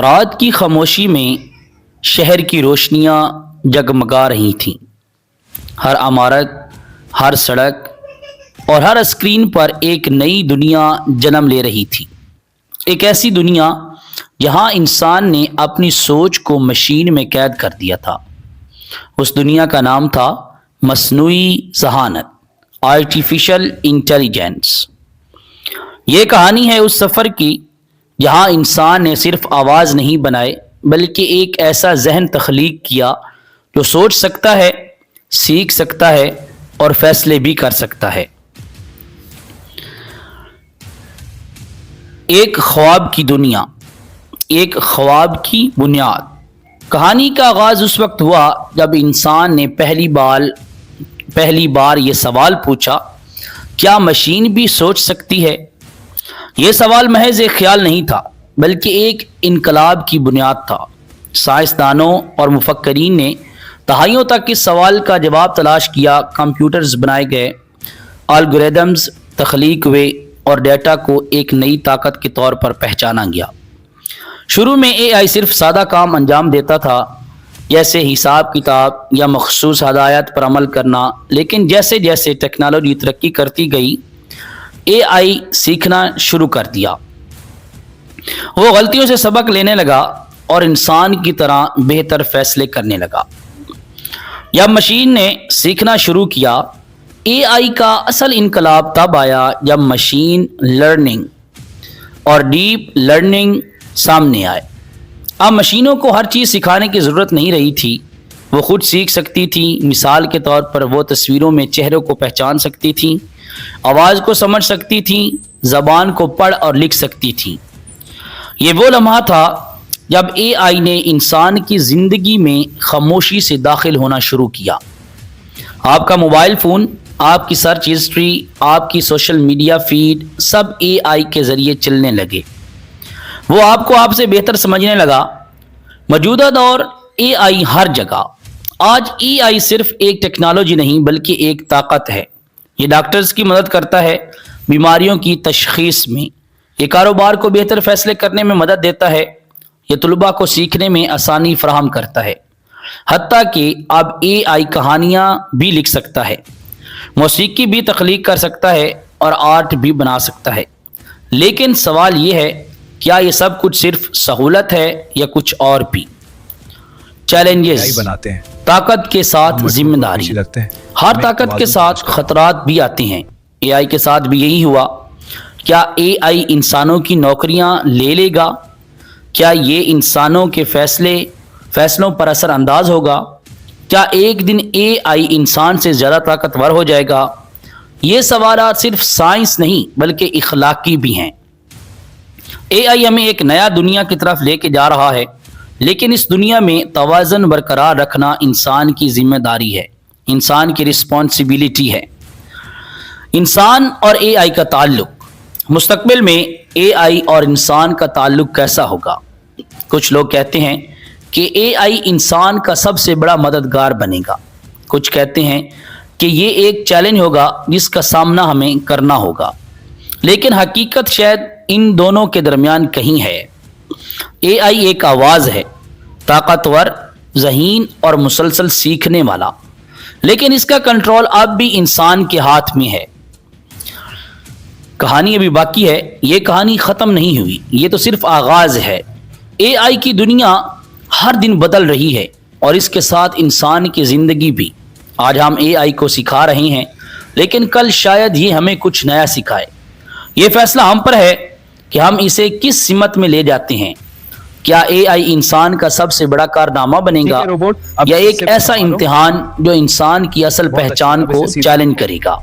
رات کی خاموشی میں شہر کی روشنیاں جگمگا رہی تھیں۔ ہر عمارت، ہر سڑک اور ہر اسکرین پر ایک نئی دنیا جنم لے رہی تھی۔ ایک ایسی دنیا جہاں انسان نے اپنی سوچ کو مشین میں قید کر دیا تھا۔ اس دنیا کا نام تھا مصنوعی ذہانت، آرٹیفیشل انٹیلیجنس۔ یہ کہانی ہے اس سفر کی جہاں انسان نے صرف آواز نہیں بنائے بلکہ ایک ایسا ذہن تخلیق کیا جو سوچ سکتا ہے، سیکھ سکتا ہے اور فیصلے بھی کر سکتا ہے۔ ایک خواب کی دنیا، ایک خواب کی بنیاد۔ کہانی کا آغاز اس وقت ہوا جب انسان نے پہلی بار یہ سوال پوچھا، کیا مشین بھی سوچ سکتی ہے؟ یہ سوال محض ایک خیال نہیں تھا بلکہ ایک انقلاب کی بنیاد تھا۔ سائنسدانوں اور مفکرین نے دہائیوں تک اس سوال کا جواب تلاش کیا، کمپیوٹرز بنائے گئے، الگوریدمز تخلیق ہوئے اور ڈیٹا کو ایک نئی طاقت کے طور پر پہچانا گیا۔ شروع میں اے آئی صرف سادہ کام انجام دیتا تھا، جیسے حساب کتاب یا مخصوص ہدایات پر عمل کرنا، لیکن جیسے جیسے ٹیکنالوجی ترقی کرتی گئی، اے آئی سیکھنا شروع کر دیا۔ وہ غلطیوں سے سبق لینے لگا اور انسان کی طرح بہتر فیصلے کرنے لگا۔ جب مشین نے سیکھنا شروع کیا، اے آئی کا اصل انقلاب تب آیا جب مشین لرننگ اور ڈیپ لرننگ سامنے آئے۔ اب مشینوں کو ہر چیز سکھانے کی ضرورت نہیں رہی تھی، وہ خود سیکھ سکتی تھی۔ مثال کے طور پر وہ تصویروں میں چہروں کو پہچان سکتی تھیں، آواز کو سمجھ سکتی تھیں، زبان کو پڑھ اور لکھ سکتی تھیں۔ یہ وہ لمحہ تھا جب اے آئی نے انسان کی زندگی میں خاموشی سے داخل ہونا شروع کیا۔ آپ کا موبائل فون، آپ کی سرچ ہسٹری، آپ کی سوشل میڈیا فیڈ سب اے آئی کے ذریعے چلنے لگے۔ وہ آپ کو آپ سے بہتر سمجھنے لگا۔ موجودہ دور اے آئی ہر جگہ۔ آج اے آئی صرف ایک ٹیکنالوجی نہیں بلکہ ایک طاقت ہے۔ یہ ڈاکٹرز کی مدد کرتا ہے بیماریوں کی تشخیص میں، یہ کاروبار کو بہتر فیصلے کرنے میں مدد دیتا ہے، یہ طلباء کو سیکھنے میں آسانی فراہم کرتا ہے۔ حتیٰ کہ اب اے آئی کہانیاں بھی لکھ سکتا ہے، موسیقی بھی تخلیق کر سکتا ہے اور آرٹ بھی بنا سکتا ہے۔ لیکن سوال یہ ہے، کیا یہ سب کچھ صرف سہولت ہے یا کچھ اور بھی؟ چیلنجز، طاقت کے ساتھ ذمہ داری۔ ہر طاقت کے ساتھ خطرات بھی آتے ہیں۔ اے آئی کے ساتھ بھی یہی ہوا۔ کیا اے آئی انسانوں کی نوکریاں لے لے گا؟ کیا یہ انسانوں کے فیصلوں پر اثر انداز ہوگا؟ کیا ایک دن اے آئی انسان سے زیادہ طاقتور ہو جائے گا؟ یہ سوالات صرف سائنس نہیں بلکہ اخلاقی بھی ہیں۔ اے آئی ہمیں ایک نیا دنیا کی طرف لے کے جا رہا ہے، لیکن اس دنیا میں توازن برقرار رکھنا انسان کی ذمہ داری ہے، انسان کی رسپانسبلٹی ہے۔ انسان اور اے آئی کا تعلق، مستقبل میں اے آئی اور انسان کا تعلق کیسا ہوگا؟ کچھ لوگ کہتے ہیں کہ اے آئی انسان کا سب سے بڑا مددگار بنے گا، کچھ کہتے ہیں کہ یہ ایک چیلنج ہوگا جس کا سامنا ہمیں کرنا ہوگا، لیکن حقیقت شاید ان دونوں کے درمیان کہیں ہے۔ اے آئی ایک آواز ہے، طاقتور، ذہین اور مسلسل سیکھنے والا، لیکن اس کا کنٹرول اب بھی انسان کے ہاتھ میں ہے۔ کہانی ابھی باقی ہے، یہ کہانی ختم نہیں ہوئی، یہ تو صرف آغاز ہے۔ اے آئی کی دنیا ہر دن بدل رہی ہے اور اس کے ساتھ انسان کی زندگی بھی۔ آج ہم اے آئی کو سکھا رہے ہیں، لیکن کل شاید یہ ہمیں کچھ نیا سکھائے۔ یہ فیصلہ ہم پر ہے کہ ہم اسے کس سمت میں لے جاتے ہیں۔ کیا اے آئی انسان کا سب سے بڑا کارنامہ بنے گا یا ایک ایسا امتحان جو انسان کی اصل پہچان کو چیلنج کرے گا؟